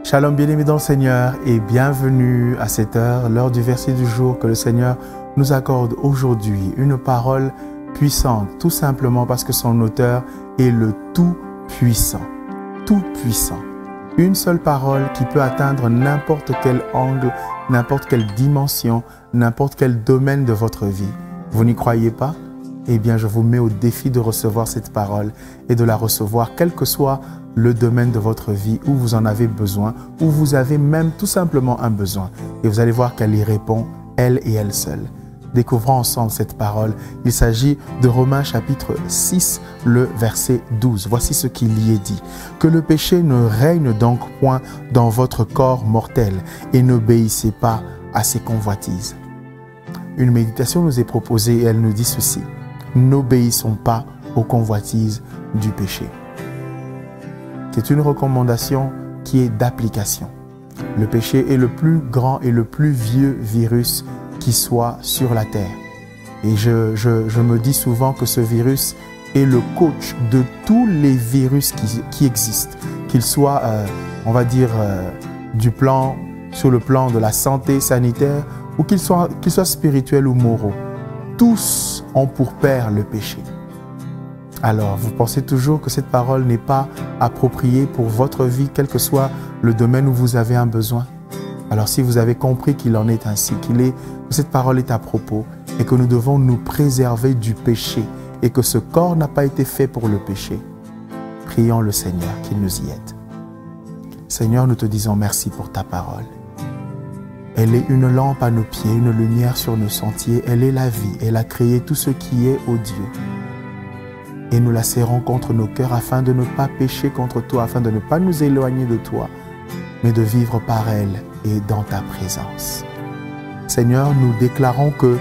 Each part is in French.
Shalom bien-aimés dans le Seigneur et bienvenue à cette heure, l'heure du verset du jour que le Seigneur nous accorde aujourd'hui. Une parole puissante, tout simplement parce que son auteur est le Tout-Puissant. Tout-Puissant. Une seule parole qui peut atteindre n'importe quel angle, n'importe quelle dimension, n'importe quel domaine de votre vie. Vous n'y croyez pas? Eh bien, je vous mets au défi de recevoir cette parole et de la recevoir, quel que soit le domaine de votre vie où vous en avez besoin, où vous avez même tout simplement un besoin. Et vous allez voir qu'elle y répond, elle et elle seule. Découvrons ensemble cette parole. Il s'agit de Romains chapitre 6, le verset 12. Voici ce qu'il y est dit. Que le péché ne règne donc point dans votre corps mortel et n'obéissez pas à ses convoitises. Une méditation nous est proposée et elle nous dit ceci. N'obéissons pas aux convoitises du péché. C'est une recommandation qui est d'application. Le péché est le plus grand et le plus vieux virus qui soit sur la terre. Et je me dis souvent que ce virus est le coach de tous les virus qui existent. Qu'ils soient, on va dire, sur le plan de la santé sanitaire ou qu'ils soient spirituels ou moraux. Tous ont pour père le péché. Alors, vous pensez toujours que cette parole n'est pas appropriée pour votre vie, quel que soit le domaine où vous avez un besoin? Alors, si vous avez compris qu'il en est ainsi, que cette parole est à propos et que nous devons nous préserver du péché et que ce corps n'a pas été fait pour le péché, prions le Seigneur qu'il nous y aide. Seigneur, nous te disons merci pour ta parole. Elle est une lampe à nos pieds, une lumière sur nos sentiers. Elle est la vie. Elle a créé tout ce qui est, ô Dieu. Et nous la serrons contre nos cœurs afin de ne pas pécher contre toi, afin de ne pas nous éloigner de toi, mais de vivre par elle et dans ta présence. Seigneur, nous déclarons que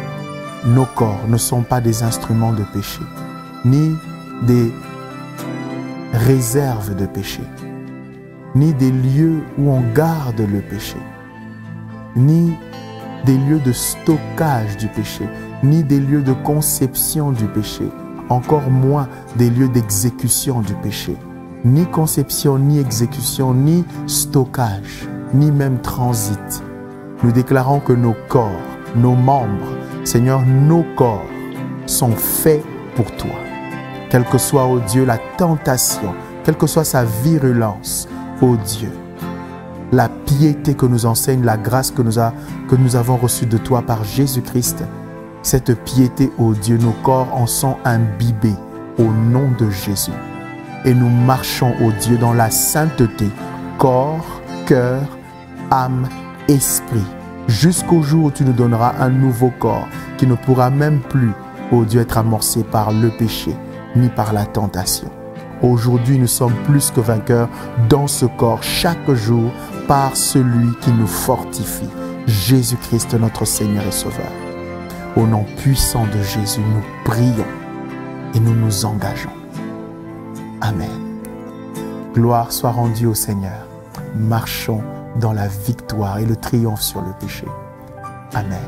nos corps ne sont pas des instruments de péché, ni des réserves de péché, ni des lieux où on garde le péché, ni des lieux de stockage du péché, ni des lieux de conception du péché, encore moins des lieux d'exécution du péché. Ni conception, ni exécution, ni stockage, ni même transit. Nous déclarons que nos corps, nos membres, Seigneur, nos corps sont faits pour toi. Quelle que soit, ô Dieu, la tentation, quelle que soit sa virulence, ô Dieu, la piété que nous enseigne, la grâce que nous avons reçue de toi par Jésus-Christ, cette piété, ô Dieu, nos corps en sont imbibés au nom de Jésus. Et nous marchons, ô Dieu, dans la sainteté, corps, cœur, âme, esprit, jusqu'au jour où tu nous donneras un nouveau corps qui ne pourra même plus, ô Dieu, être amorcé par le péché ni par la tentation. Aujourd'hui, nous sommes plus que vainqueurs dans ce corps chaque jour par celui qui nous fortifie, Jésus-Christ, notre Seigneur et Sauveur. Au nom puissant de Jésus, nous prions et nous nous engageons. Amen. Gloire soit rendue au Seigneur. Marchons dans la victoire et le triomphe sur le péché. Amen.